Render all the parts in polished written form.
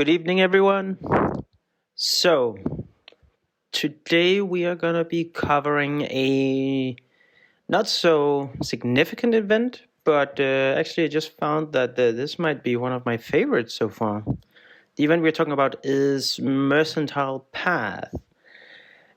Good evening, everyone. So, today we are going to be covering a not so significant event, but actually I just found that this might be one of my favorites so far. The event we're talking about is Mercantile Path.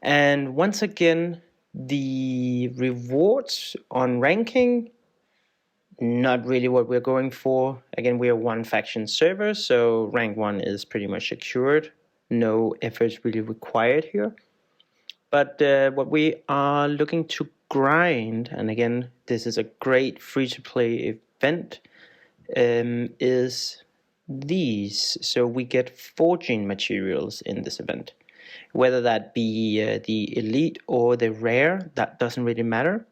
And once again, the rewards on ranking, not really what we're going for. Again, we are one faction server, so rank 1 is pretty much secured. No efforts really required here. But what we are looking to grind, and again, this is a great free-to-play event, is these. So we get forging materials in this event. Whether that be the elite or the rare, that doesn't really matter.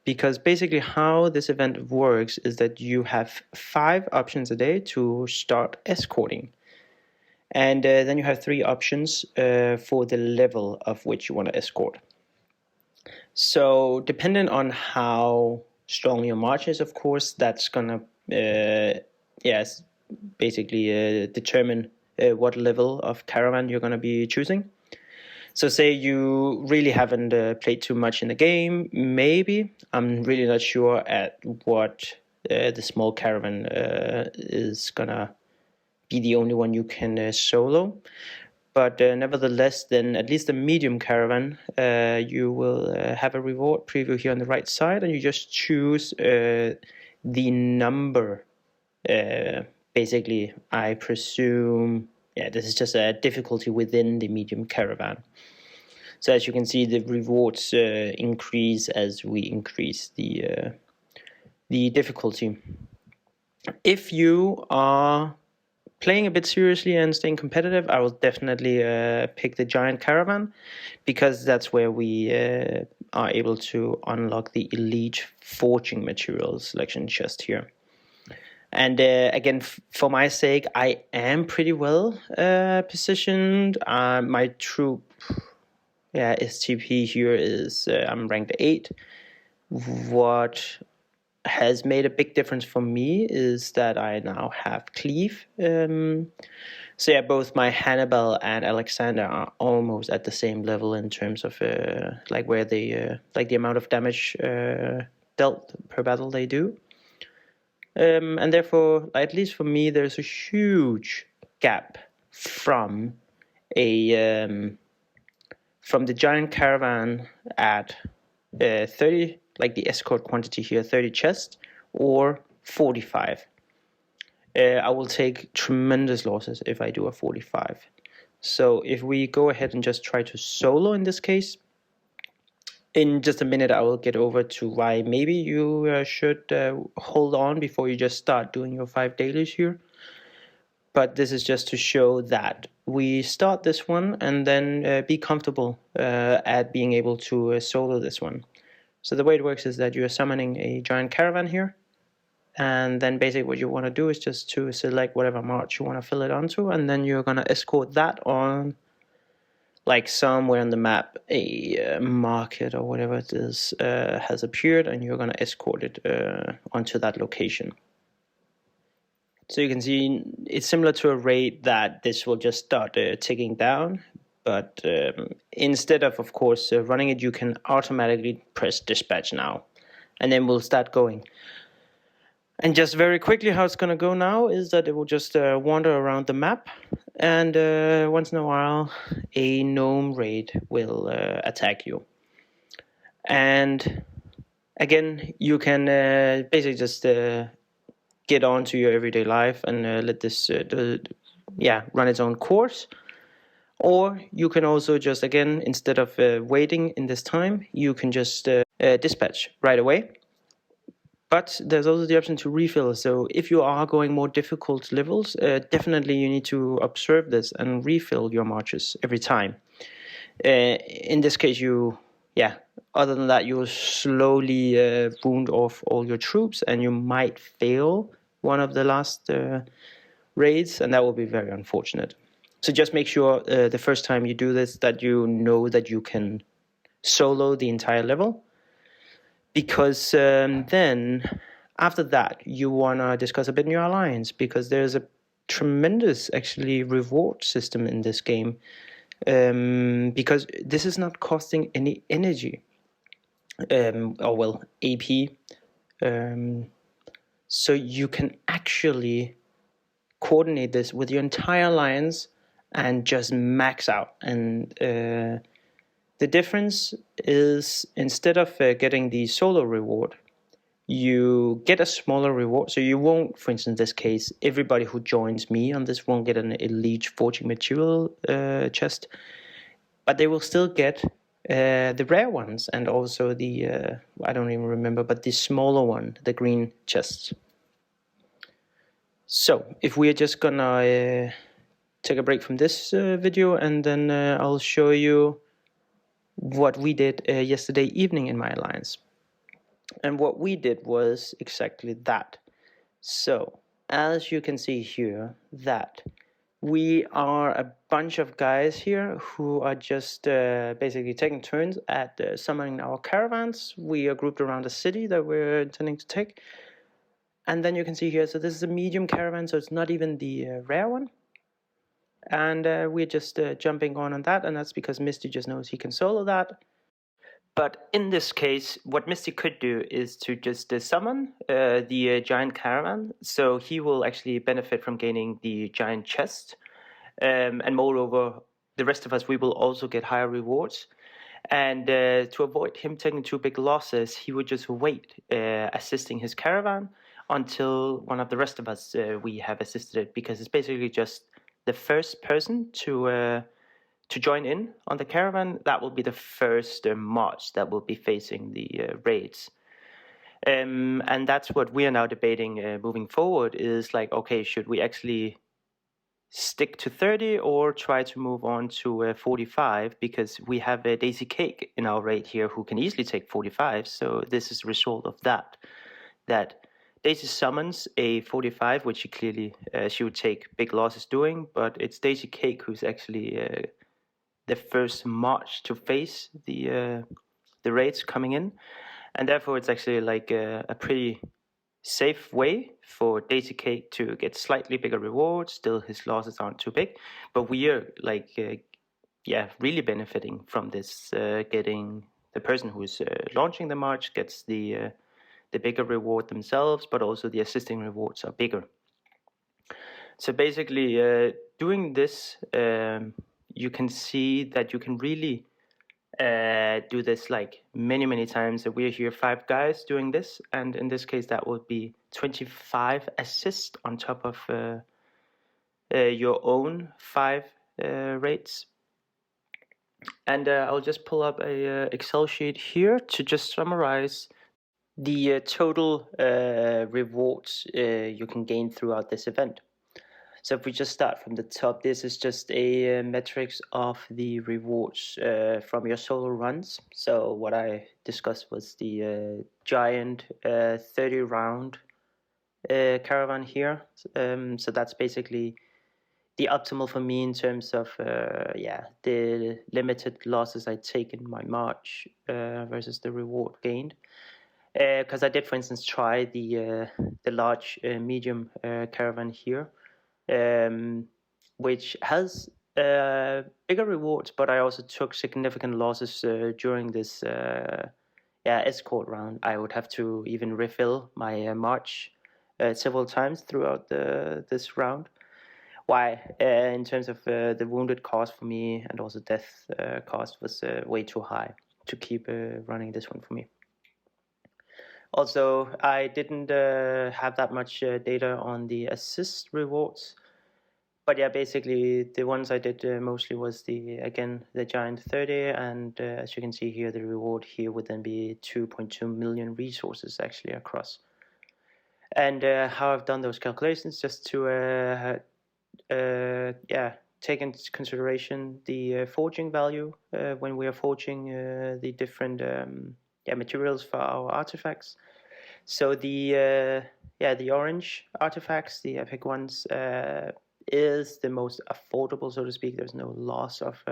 Because basically how this event works is that you have 5 options a day to start escorting. And then you have 3 options for the level of which you want to escort. So depending on how strong your march is, of course, that's going to basically determine what level of caravan you're going to be choosing. So say you really haven't played too much in the game, maybe. I'm really not sure at what the small caravan is going to be the only one you can solo. But nevertheless, then at least the medium caravan, you will have a reward preview here on the right side, and you just choose the number. Basically, I presume, this is just a difficulty within the medium caravan. So as you can see, the rewards increase as we increase the difficulty. If you are playing a bit seriously and staying competitive, I will definitely pick the giant caravan, because that's where we are able to unlock the elite forging materials selection chest here. And again, for my sake, I am pretty well positioned. My troop, STP here is I'm ranked 8. What has made a big difference for me is that I now have cleave. Both my Hannibal and Alexander are almost at the same level in terms of where they the amount of damage dealt per battle they do. And therefore, at least for me, there's a huge gap from the giant caravan at 30, like the escort quantity here, 30 chests, or 45. I will take tremendous losses if I do a 45. So if we go ahead and just try to solo in this case, in just a minute I will get over to why maybe you should hold on before you just start doing your 5 dailies here. But this is just to show that we start this one and then be comfortable at being able to solo this one. So the way it works is that you're summoning a giant caravan here, and then basically what you want to do is just to select whatever march you want to fill it onto, and then you're going to escort that on, like somewhere on the map, a market or whatever it is has appeared, and you're going to escort it onto that location. So you can see it's similar to a raid that this will just start ticking down. But instead of course, running it, you can automatically press dispatch now. And then we'll start going. And just very quickly, how it's going to go now is that it will just wander around the map. And once in a while, a gnome raid will attack you. And again, you can basically just get on to your everyday life and let this run its own course. Or you can also just, again, instead of waiting in this time, you can just dispatch right away. But there's also the option to refill. So if you are going more difficult levels, definitely you need to observe this and refill your marches every time. In this case, other than that, you'll slowly wound off all your troops, and you might fail one of the last raids, and that will be very unfortunate. So just make sure the first time you do this that you know that you can solo the entire level, because then after that you want to discuss a bit in your alliance, because there's a tremendous actually reward system in this game, because this is not costing any energy, or well, AP. So you can actually coordinate this with your entire alliance and just max out. And the difference is, instead of getting the solo reward, you get a smaller reward. So you won't, for instance, in this case, everybody who joins me on this won't get an elite forging material chest, but they will still get the rare ones, and also the, I don't even remember, but the smaller one, the green chests. So if we are just gonna take a break from this video, and then I'll show you what we did yesterday evening in my alliance. And what we did was exactly that. So as you can see here, that we are a bunch of guys here who are just basically taking turns at summoning our caravans. We are grouped around a city that we're intending to take. And then you can see here, so this is a medium caravan, so it's not even the rare one. And we're just jumping on that, and that's because Misty just knows he can solo that. But in this case, what Misty could do is to just summon the giant caravan, so he will actually benefit from gaining the giant chest. And moreover, the rest of us, we will also get higher rewards. And to avoid him taking too big losses, he would just wait, assisting his caravan until one of the rest of us, we have assisted it, because it's basically just the first person to join in on the caravan, that will be the first march that will be facing the raids. And that's what we are now debating moving forward, is like, okay, should we actually stick to 30 or try to move on to 45, because we have a Daisy Cake in our raid here who can easily take 45. So this is a result of that Daisy summons a 45, which she clearly she would take big losses doing, but it's Daisy Cake who's actually the first march to face the raids coming in, and therefore it's actually like a pretty safe way for Daisy Cake to get slightly bigger rewards. Still, his losses aren't too big, but we are like really benefiting from this. Getting the person who is launching the march gets the bigger reward themselves, but also the assisting rewards are bigger. So basically, doing this, you can see that you can really do this like many times. So we're here 5 guys doing this, and in this case that would be 25 assists on top of your own 5 rates. And I'll just pull up a Excel sheet here to just summarize the total rewards you can gain throughout this event. So if we just start from the top, this is just a metrics of the rewards from your solo runs. So what I discussed was the giant 30 round caravan here. So that's basically the optimal for me in terms of the limited losses I take in my march versus the reward gained. Because I did, for instance, try the large medium caravan here, which has bigger rewards, but I also took significant losses during this escort round. I would have to even refill my march several times throughout this round. Why? In terms of the wounded cost for me, and also death cost, was way too high to keep running this one for me. Also, I didn't have that much data on the assist rewards, but yeah, basically the ones I did mostly was the giant 30, and as you can see here, the reward here would then be 2.2 million resources actually across. And how I've done those calculations, just to take into consideration the forging value when we are forging the different materials for our artifacts. So the orange artifacts, the epic ones, is the most affordable, so to speak. There's no loss of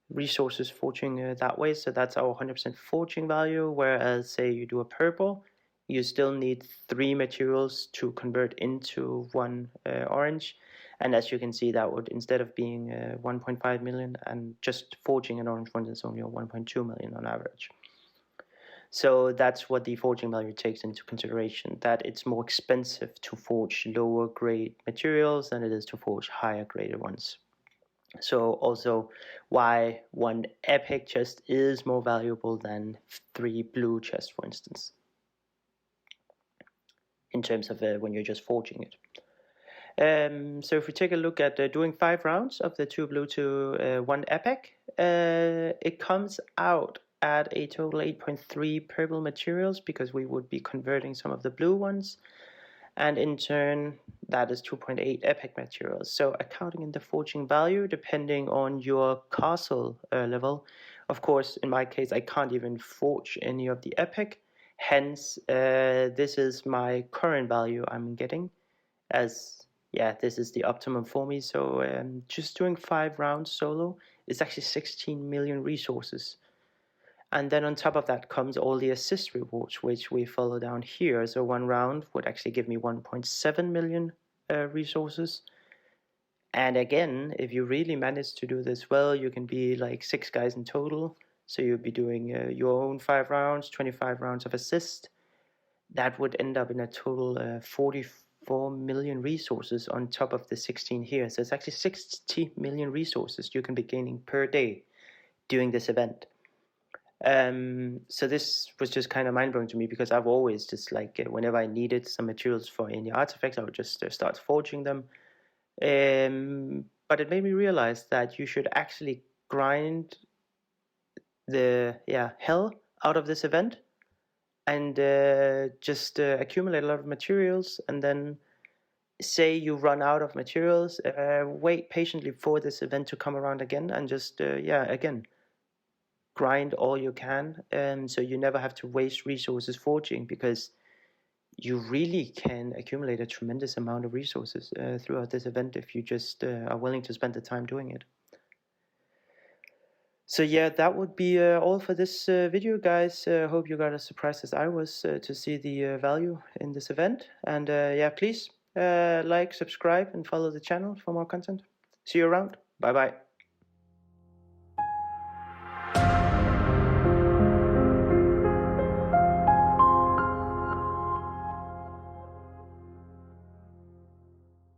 resources forging that way. So that's our 100% forging value. Whereas, say you do a purple, you still need 3 materials to convert into 1 orange. And as you can see, that would, instead of being 1.5 million, and just forging an orange one is only 1.2 million on average. So that's what the forging value takes into consideration, that it's more expensive to forge lower grade materials than it is to forge higher graded ones. So also why 1 epic chest is more valuable than 3 blue chests, for instance, in terms of when you're just forging it. So if we take a look at doing 5 rounds of the 2 blue to 1 epic, it comes out at a total 8.3 purple materials, because we would be converting some of the blue ones, and in turn that is 2.8 epic materials. So accounting in the forging value depending on your castle level. Of course, in my case, I can't even forge any of the epic, hence this is my current value I'm getting, as this is the optimum for me. So just doing 5 rounds solo is actually 16 million resources. And then on top of that comes all the assist rewards, which we follow down here. So 1 round would actually give me 1.7 million resources. And again, if you really manage to do this well, you can be like 6 guys in total. So you'll be doing your own 5 rounds, 25 rounds of assist. That would end up in a total 44 million resources on top of the 16 here. So it's actually 60 million resources you can be gaining per day doing this event. So this was just kind of mind-blowing to me, because I've always just like whenever I needed some materials for any artifacts, I would just start forging them. But it made me realize that you should actually grind the hell out of this event, and just accumulate a lot of materials, and then say you run out of materials, wait patiently for this event to come around again, and just again grind all you can, so you never have to waste resources forging, because you really can accumulate a tremendous amount of resources throughout this event if you just are willing to spend the time doing it. So that would be all for this video, guys. Hope you got as surprised as I was to see the value in this event. And please like, subscribe, and follow the channel for more content. See you around. Bye bye.